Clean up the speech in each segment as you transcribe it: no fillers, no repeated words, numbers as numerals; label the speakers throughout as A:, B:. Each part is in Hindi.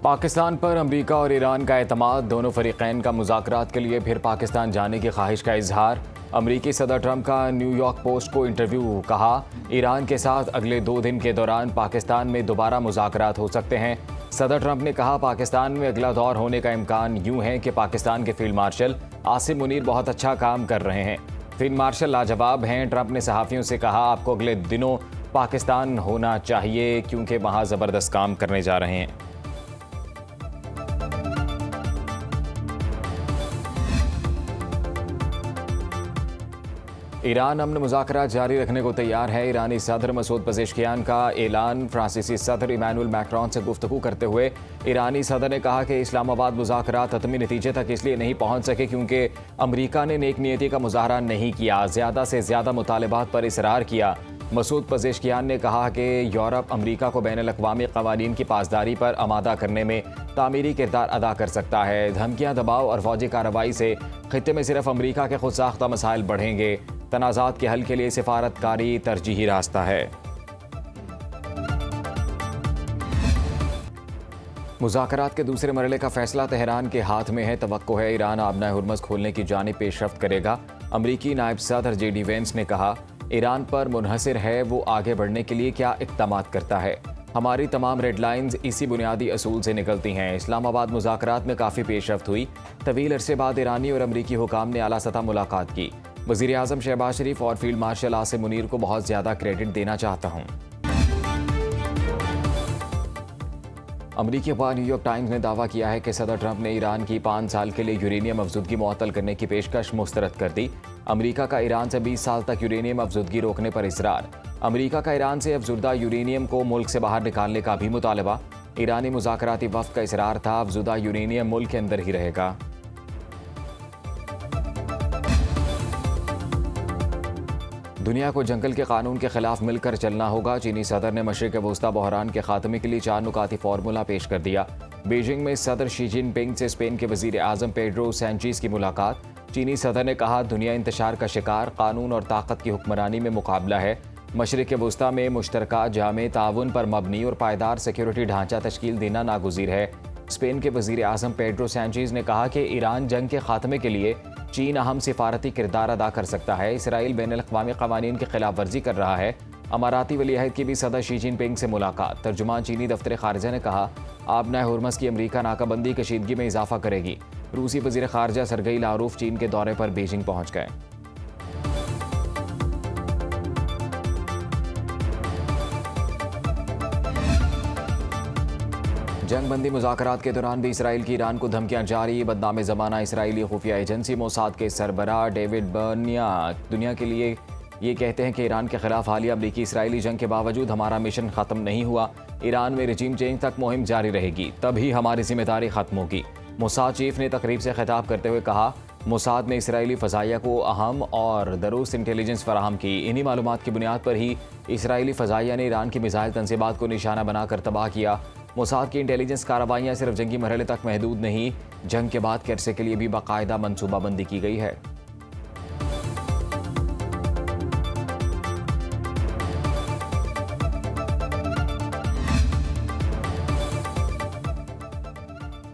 A: पाकिस्तान पर अमरीका और ईरान का एतमाद, दोनों फरीकैन का मुज़ाकरात के लिए फिर पाकिस्तान जाने की ख्वाहिश का इजहार। अमरीकी सदर ट्रंप का न्यूयॉर्क पोस्ट को इंटरव्यू, कहा ईरान के साथ अगले 2 दिन के दौरान पाकिस्तान में दोबारा मुज़ाकरात हो सकते हैं। सदर ट्रंप ने कहा पाकिस्तान में अगला दौर होने का इम्कान यूं है कि पाकिस्तान के फील्ड मार्शल आसिम मुनीर बहुत अच्छा काम कर रहे हैं। फील्ड मार्शल लाजवाब हैं। ट्रंप ने सहाफ़ियों से कहा आपको अगले दिनों पाकिस्तान होना चाहिए क्योंकि वहाँ ज़बरदस्त काम करने जा रहे हैं। ईरान अमन मुज़ाकरात जारी रखने को तैयार है। ईरानी सदर मसूद पज़ेश्कियान का ऐलान। फ्रांसीसी सदर इमैनुअल मैक्रोन से गुफ्तगू करते हुए ईरानी सदर ने कहा कि इस्लामाबाद मुज़ाकरात हतमी नतीजे तक इसलिए नहीं पहुंच सके क्योंकि अमरीका ने नेक नीयती का मुजाहरा नहीं किया, ज़्यादा से ज़्यादा मुतालबात पर इसरार किया। मसूद पज़ेश्कियान ने कहा कि यूरोप अमरीका को बैनुल अक़वामी क़वानीन की पासदारी पर आमादा करने में तामीरी किरदार अदा कर सकता है। धमकियाँ, दबाव और फौजी कार्रवाई से खित्ते में सिर्फ अमरीका के खुद साख्ता मसाइल बढ़ेंगे। तनाज़ात के हल के लिए सिफारतकारी तरजीही रास्ता है। मुज़ाकरात के दूसरे मरहले का फैसला तेहरान के हाथ में है। तवक्को है ईरान आबना हुर्मुज़ खोलने की जानिब पेशरफ्त करेगा। अमरीकी नायब सदर जेडी वेंस ने कहा ईरान पर मुनहसिर है वो आगे बढ़ने के लिए क्या इक़दामात करता है। हमारी तमाम रेड लाइन्स इसी बुनियादी असूल से निकलती हैं। इस्लामाबाद मुज़ाकरात में काफ़ी पेशरफ्त हुई। तवील अरसे बाद ईरानी और अमरीकी हुकाम ने आला सतह मुलाकात की। वज़ीर आज़म शहबाज शरीफ और फील्ड मार्शल आसिम मुनीर को बहुत ज़्यादा क्रेडिट देना चाहता हूँ। अमरीकी अखबार न्यूयॉर्क टाइम्स ने दावा किया है कि सदर ट्रंप ने ईरान की 5 साल के लिए यूरेनियम अफजुदगी मुअत्तल करने की पेशकश मुस्तरद कर दी। अमरीका का ईरान से 20 साल तक यूरेनियम अफजुदगी रोकने पर इसरार। अमरीका का ईरान से अफजुदा यूरेनियम को मुल्क से बाहर निकालने का भी मुतालबा। ईरानी मुज़ाकराती वफ़द का इसरार था अफजुदा यूरेनियम मुल्क के अंदर ही रहेगा। दुनिया को जंगल के कानून के खिलाफ मिलकर चलना होगा। चीनी सदर ने मशरिक़ वस्ता बहरान के खात्मे के लिए 4 नुकाती फार्मूला पेश कर दिया। बीजिंग में सदर शी जिनपिंग से स्पेन के वज़ीर आज़म पेड्रो सैंचेज़ की मुलाकात। चीनी सदर ने कहा दुनिया इंतशार का शिकार, कानून और ताकत की हुक्मरानी में मुकाबला है। मशरिक़ वस्ता में मुश्तरका जामे ताउन पर मबनी और पायदार सिक्योरिटी ढांचा तश्कील देना नागुज़ीर है। स्पेन के वज़ीर आज़म पेड्रो सैंचेज़ ने कहा कि ईरान जंग के खात्मे के लिए चीन अहम सिफारती किरदार अदा कर सकता है। इसराइल बैनुल अक़वामी क़वानीन की खिलाफ वर्जी कर रहा है। अमाराती वलीअहद की भी सदर शी जिनपिंग से मुलाकात। तर्जुमान चीनी दफ्तर ख़ारजा ने कहा आबना हुर्मुज़ की अमरीका नाकाबंदी कशीदगी में इजाफा करेगी। रूसी वज़ीर ख़ारजा सरगई लारूफ चीन के दौरे पर बीजिंग पहुँच गए। जंग बंदी मुज़ाकरात के दौरान भी इसराइल की ईरान को धमकियां जारी। बदनाम ज़माना इस्राइली खुफिया एजेंसी मोसाद के सरबराह डेविड बर्निया दुनिया के लिए ये कहते हैं कि ईरान के खिलाफ हालिया अमरीकी इसराइली जंग के बावजूद हमारा मिशन ख़त्म नहीं हुआ। ईरान में रजीम चेंज तक मुहिम जारी रहेगी, तभी हमारी जिम्मेदारी ख़त्म होगी। मोसाद चीफ ने तकरीब से खिताब करते हुए कहा मोसाद ने इसराइली फ़ज़ाइया को अहम और दुरुस्त इंटेलिजेंस फराहम की। इन्हीं मालूमात की बुनियाद पर ही इसराइली फ़ज़ाइया ने ईरान की मिसाइल तंसीबात को निशाना बनाकर तबाह किया। मोसाद की इंटेलिजेंस कार्रवाइयाँ सिर्फ जंगी मरहले तक महदूद नहीं, जंग के बाद के अरसे के लिए भी बाकायदा मनसूबाबंदी की गई है।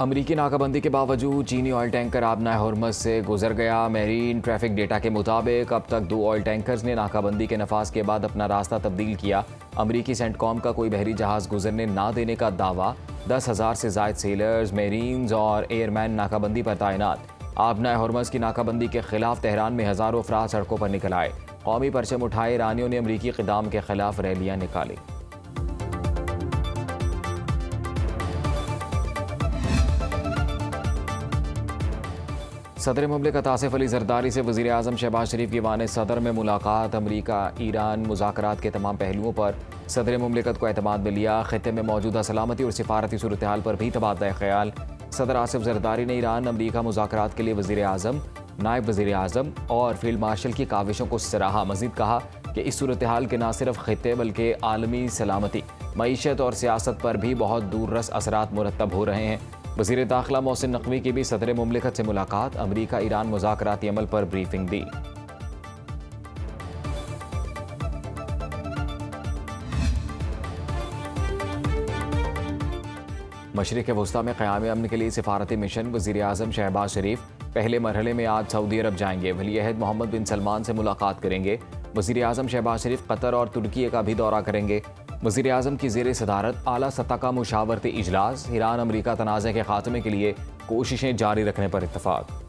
A: अमरीकी नाकाबंदी के बावजूद चीनी ऑयल टैंकर आबना हुर्मुज़ से गुजर गया। मेरीन ट्रैफिक डेटा के मुताबिक अब तक 2 ऑयल टैंकर्स ने नाकाबंदी के नफाज के बाद अपना रास्ता तब्दील किया। अमरीकी सेंटकॉम का कोई बहरी जहाज़ गुजरने ना देने का दावा। 10,000 से ज़ायद सेलर्स, मेरीन्स और एयरमैन नाकाबंदी पर तैनात। आबना हुर्मुज़ की नाकाबंदी के खिलाफ तेहरान में हज़ारों अफराद सड़कों पर निकल आए। कौमी परचम उठाए ईरानियों ने अमरीकी क़िदाम के खिलाफ रैलियाँ निकाली। सदर मुमलिकत आसिफ अली जरदारी से वज़ीर आज़म शहबाज शरीफ की वाने सदर में मुलाकात। अमरीका ईरान मुज़ाकरात के तमाम पहलुओं पर सदर मुमलिकत को एतमाद में लिया। खित्ते में मौजूदा सलामती और सिफारती सूरत हाल पर भी तबादला ख्याल। सदर आसिफ जरदारी ने ईरान अमरीका मुज़ाकरात के लिए वज़ीर आज़म, नायब वज़ीर आज़म और फील्ड मार्शल की काविशों को सराहा। मज़ीद कहा कि इस सूरत हाल के न सिर्फ खित्ते बल्कि आलमी सलामती, मईशत और सियासत पर भी बहुत दूररस असरात मुरतब हो रहे हैं। वज़ीर दाखिला मोहसिन नकवी की भी सदर मुमलिकत से मुलाकात। अमरीका ईरान मुज़ाकराती अमल पर ब्रीफिंग दी। मशरिक़ वस्ता में क़याम अमन के लिए सिफारती मिशन वज़ीर आज़म शहबाज शरीफ पहले मरहले में आज सऊदी अरब जाएंगे। वली अहद मोहम्मद बिन सलमान से मुलाकात करेंगे। वज़ीर आज़म शहबाज शरीफ कतर और तुर्की का भी दौरा करेंगे। वज़ीर आज़म की ज़ेर सदारत आला सतह का मुशावरती इजलास, ईरान अमरीका तनाज़े के खात्मे के लिए कोशिशें जारी रखने पर इत्तफ़ाक़।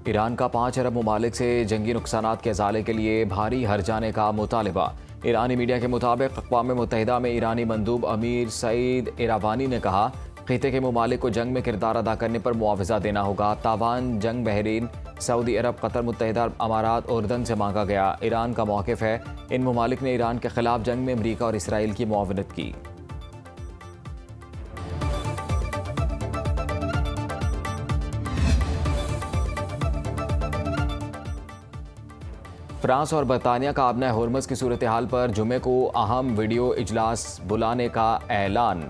A: ईरान का 5 अरब ममालिक से जंगी नुकसानात के अजाले के लिए भारी हर्जाने का मुतालबा। ईरानी मीडिया के मुताबिक अक़वाम मुत्तहिदा में ईरानी मंदूब अमीर सईद इरावानी ने कहा, खिते के ममालिक को जंग में किरदार अदा करने पर मुआवजा देना होगा। तावान जंग बहरीन, सऊदी अरब, कतर, मुत्तहिदा अमारात और उर्दन से मांगा गया। ईरान का मौक़िफ़ है, इन ममालिक ने ईरान के खिलाफ जंग में अमरीका और इसराइल की मुआवनत की। फ्रांस और बरतानिया का आबना हॉर्मज़ की सूरत हाल पर जुमे को अहम वीडियो इजलास बुलाने का ऐलान।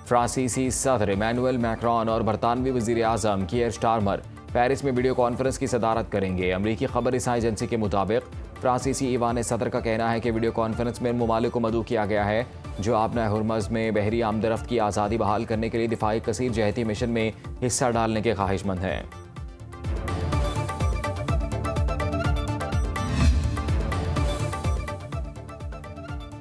A: फ्रांसीसी सदर इमैनुअल मैक्रोन और बरतानवी वज़ीर आज़म कीयर स्टारमर पेरिस में वीडियो कॉन्फ्रेंस की सदारत करेंगे। अमरीकी खबर रसां एजेंसी के मुताबिक फ्रांसीसी ईवान सदर का कहना है कि वीडियो कॉन्फ्रेंस में ममालिक को मदऊ किया गया है जो आबना हॉर्मज़ में बहरी आमदरफ्त की आज़ादी बहाल करने के लिए दिफाई कसीर जहती मिशन में हिस्सा डालने के ख्वाहिशमंद हैं।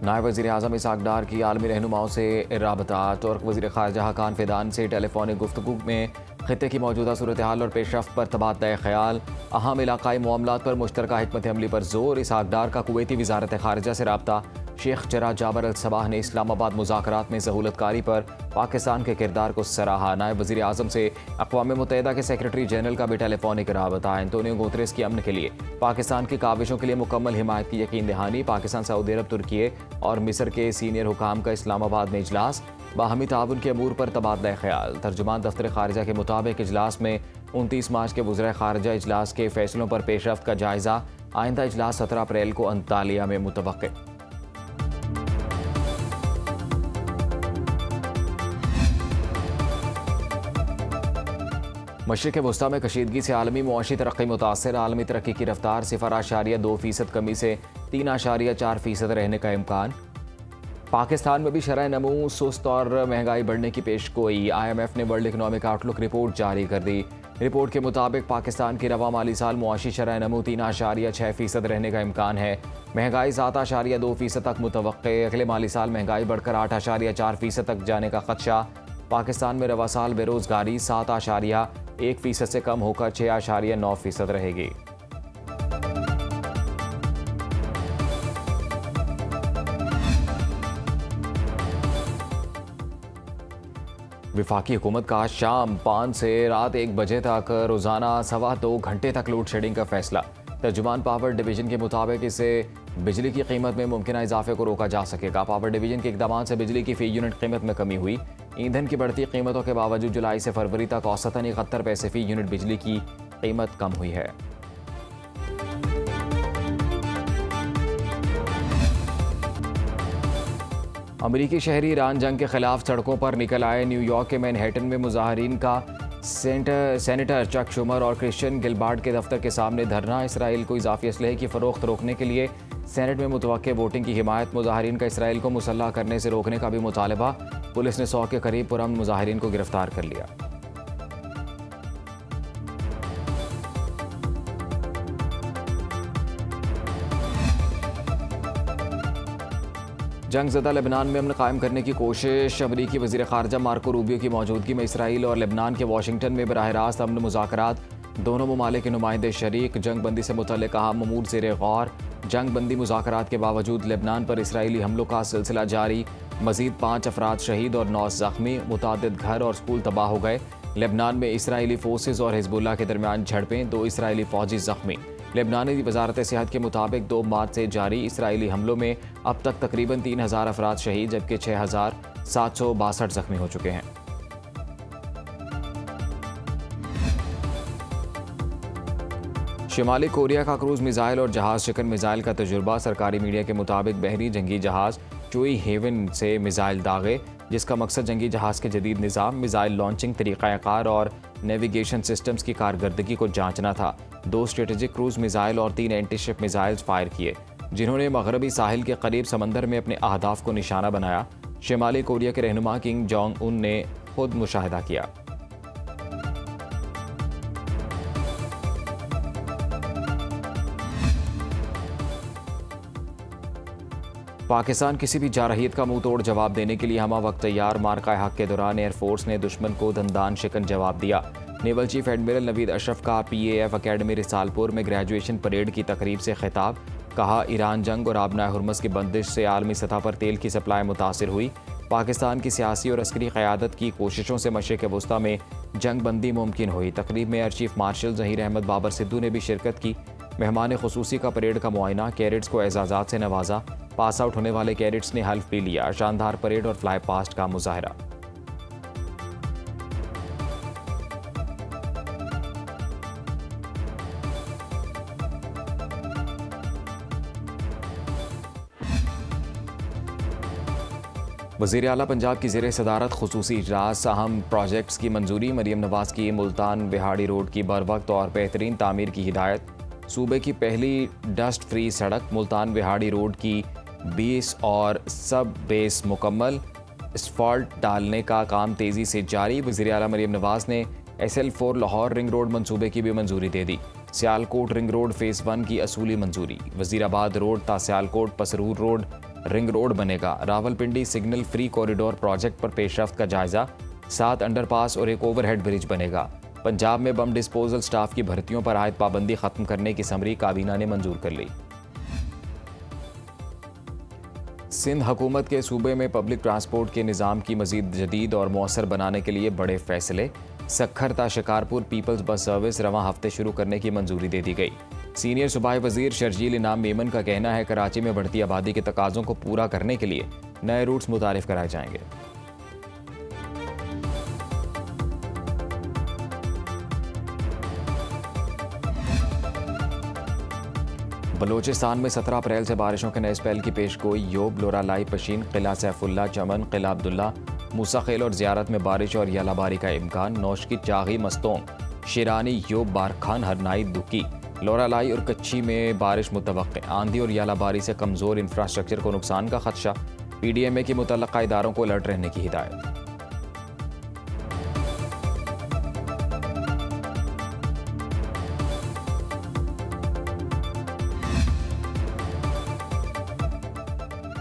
A: नायब वज़ीर आज़म इसहाक़ डार की आलमी रहनुमाओं से राबता। तुर्क वज़ीर ख़ारजा हाकान फ़िदान से टेलीफोनिक गुफ्तगू में ख़ित्ते की मौजूदा सूरत हाल और पेशरफ्त पर तबादला ख्याल, अहम इलाक़ाई मामलात पर मुश्तरका हिकमत अमली पर जोर। इसहाक़ डार का कुवैती वज़ारत ख़ारिजा से राबता। शेख जरा जाबर अल सबाह ने इस्लामाबाद मुज़ाकरात में सहूलतकारी पर पाकिस्तान के किरदार को सराहा। नायब वज़ीर आज़म से अक़वाम मुत्तहिदा के सेक्रेटरी जनरल का भी टेलीफोनिक राबता। एंटोनियो गुतरेस की अमन के लिए पाकिस्तान की काविशों के लिए मुकम्मल हिमायत की यकीन दहानी। पाकिस्तान, सऊदी अरब, तुर्की और मिस्र के सीनियर हुकाम का इस्लामाबाद में इजलास, बाहमी ताउन के अमूर पर तबादला ख्याल। तर्जुमान दफ्तर ख़ारिजा के मुताबिक इजलास में 29 मार्च के वज़ीर ख़ारिजा इजलास के फैसलों पर पेशरफ्त का जायज़ा। आइंदा इजलास 17 अप्रैल को अंतालिया में मुतवक्किल। मशरिक़ वस्ता में कशीदगी से आलमी मुआशी तरक्की मुतासर। आलमी तरक्की की रफ्तार 0.2% कमी से 3.4% रहने का इम्कान। पाकिस्तान में भी शरह नमू सुस्त और महंगाई बढ़ने की पेशगोई। IMF ने वर्ल्ड इकनॉमिक आउटलुक रिपोर्ट जारी कर दी। रिपोर्ट के मुताबिक पाकिस्तान की रवा माली साल मुआशी शरह नमू 3.6% रहने का इम्कान है। महंगाई 7.2% तक मुतवक्के। अगले माली साल महंगाई बढ़कर 8.4% तक जाने का खदशा। पाकिस्तान में रवा साल बेरोजगारी 7.1% से कम होकर 6.9% रहेगी। वफाकी हुकूमत का शाम 5 से रात 1 बजे तक रोज़ाना 2.25 घंटे तक लोड शेडिंग का फैसला। तर्जुमान पावर डिवीजन के मुताबिक इससे बिजली की कीमत में मुमकिन इजाफे को रोका जा सकेगा। पावर डिवीजन के इकदाम से बिजली की फ़ी यूनिट कीमत में कमी हुई। ईंधन की बढ़ती कीमतों के बावजूद जुलाई से फरवरी तक औसतन 71 पैसे फ़ी यूनिट बिजली की कीमत कम हुई है। अमरीकी शहरी ईरान जंग के खिलाफ सड़कों पर निकल आए। न्यूयॉर्क के मैनहट्टन में मुजाहरीन का सेनेटर चक शुमर और क्रिश्चियन गिलबार्ड के दफ्तर के सामने धरना। इसराइल को इजाफी असलहे की फ़रोख्त रोकने के लिए सेनेट में मुतवक्के वोटिंग की हिमायत। मुजाहरीन का इसराइल को मुसल्लह करने से रोकने का भी मुतालबा। पुलिस ने 100 के करीब पुरअमन मुजाहरीन को गिरफ्तार कर लिया। जंगज़दा लेबनान में अमन कायम करने की कोशिश। अमरीकी वज़ीर ख़ारजा मार्को रूबियो की मौजूदगी में इसराइल और लेबनान के वाशिंगटन में बराह रास्त अमन मुज़ाकरात। दोनों ममालिक के नुमाइंदे शरीक। जंग बंदी से मुतल्लिक़ अहम अमूर ज़ेर गौर। जंग बंदी मुज़ाकरात के बावजूद लेबनान पर इसराइली हमलों का सिलसिला जारी। मज़ीद 5 अफराद शहीद और 9 ज़ख्मी। मुतादिद घर और स्कूल तबाह हो गए। लेबनान में इसराइली फोर्सेज और हिजबुल्लाह के दरमियान झड़पें। 2 इसराइली फ़ौजी ज़ख्मी। लेबनानी वजारत सेहत के मुताबिक 2 मार्च से जारी इसराइली हमलों में अब तक तकरीबन 3000 अफराद शहीद जबकि 6762 ज़ख्मी हो चुके हैं। शिमाली कोरिया का क्रूज़ मिसाइल और जहाज़ चिकन मिसाइल का तजुर्बा। सरकारी मीडिया के मुताबिक बहरी जंगी जहाज़ चुई हेवन से मिसाइल दागे, जिसका मकसद जंगी जहाज़ के जदीद निज़ाम, मिसाइल लॉन्चिंग तरीक़ाकार और नेविगेशन सिस्टम्स की कारकर्दगी को जांचना था। 2 स्ट्रेटेजिक क्रूज मिसाइल और 3 एंटी शिप मिसाइल्स फायर किए, जिन्होंने मगरबी साहिल के करीब समंदर में अपने अहदाफ को निशाना बनाया। शिमाली कोरिया के रहनुमा किंग जोंग उन ने खुद मुशाहिदा किया। पाकिस्तान किसी भी जारहियत का मुंह तोड़ जवाब देने के लिए हमा वक्त तैयार। मार्का हक के दौरान एयरफोर्स ने दुश्मन को दंदान शिकन जवाब दिया। Naval chief admiral Naveed Ashraf का PAF अकेडमी रिसालपुर में ग्रेजुएशन परेड की तकरीब से खिताब। कहा, ईरान जंग और आबनाए हुर्मस की बंदिश से आलमी सतह पर तेल की सप्लाई मुतासिर हुई। पाकिस्तान की सियासी और अस्करी क़यादत की कोशिशों से मशरिक़ वस्ता में जंग बंदी मुमकिन हुई। तकरीब में air chief marshal Zaheer Ahmed Babar Sidhu ने भी शिरकत की। मेहमान खुसूसी का परेड का मुआयना, कैडेट्स को एजाज़ात से नवाजा। पास आउट होने वाले कैडेट्स ने हल्फ भी लिया। शानदार परेड और फ्लाई पास्ट का मुजाहरा। वज़ीर आला पंजाब की ज़ेरे सदारत खुसूसी इजलास, अहम प्रोजेक्ट्स की मंजूरी। मरीम नवाज की मुल्तान विहाड़ी रोड की बरवक्त और बेहतरीन तामीर की हिदायत। सूबे की पहली डस्ट फ्री सड़क मुल्तान विहाड़ी रोड की 20 और सब बेस मुकम्मल। असफाल्ट डालने का काम तेज़ी से जारी। वज़ीर आला मरीम नवाज ने SL4 लाहौर रिंग रोड मंसूबे की भी मंजूरी दे दी। सियालकोट रिंग रोड फ़ेज़ 1 की असूली मंजूरी। वज़ीराबाद रोड ता Sialkot Pasrur road ring road बनेगा। Rawalpindi signal free corridor project पर पेशरफ्त का जायजा। 7 अंडरपास और एक ओवरहेड ब्रिज बनेगा। पंजाब में बम डिस्पोजल स्टाफ की भर्तियों पर आयद पाबंदी खत्म करने की समरी काबीना ने मंजूर कर ली। सिंध हुकूमत के सूबे में पब्लिक ट्रांसपोर्ट के निज़ाम की मज़ीद जदीद और मौसर बनाने के लिए बड़े फैसले। सक्खर ता शिकारपुर पीपल्स बस सर्विस रवां हफ्ते शुरू करने की मंजूरी दे दी गई। सीनियर सूबाई वज़ीर शर्जील इनाम मेमन का कहना है, कराची में बढ़ती आबादी के तकाज़ों को पूरा करने के लिए नए रूट्स मुतारिफ कराए जाएंगे। बलोचिस्तान में 17 अप्रैल से बारिशों के नए स्पेल की पेशगोई। योब, लोरालाई, पशीन, किला सैफुल्ला, चमन, किला अब्दुल्ला, मूसा खेल और ज़ियारत में बारिश और यालाबारी का इम्कान। नौशकी, चागी, मस्तों, शिरानी, योब, बारखान, हरनाई, दुकी, लोरालाई और कच्ची में बारिश मुतवक्के। आंधी और यालाबारी से कमज़ोर इंफ्रास्ट्रक्चर को नुकसान का खदशा। PDMA की मुतल्लका इदारों को अलर्ट रहने की हिदायत।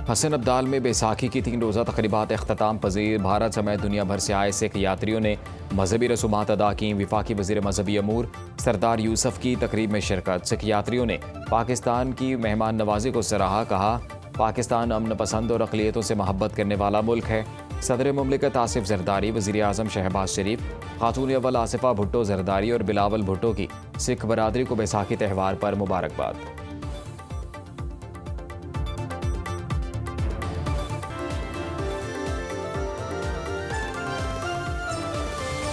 A: हसन अब्दाल में बैसाखी की 3 रोज़ा तकरीबात अख्ताम पजीर। भारत समेत दुनिया भर से आए सिख यात्रियों ने मजहबी रसूमात अदा की। विफाकी वज़ीर मजहबी अमूर सरदार यूसुफ की तकरीब में शिरकत। सिख यात्रियों ने पाकिस्तान की मेहमान नवाजी को सराहा। कहा, पाकिस्तान अमन पसंद और अक़लियतों से मोहब्बत करने वाला मुल्क है। सदर मुमलिकत आसिफ जरदारी, वज़ीर आज़म शहबाज शरीफ, खातून अव्वल आसिफा भुट्टो जरदारी और बिलावल भुट्टो की सिख बरादरी को बैसाखी त्यौहार पर मुबारकबाद।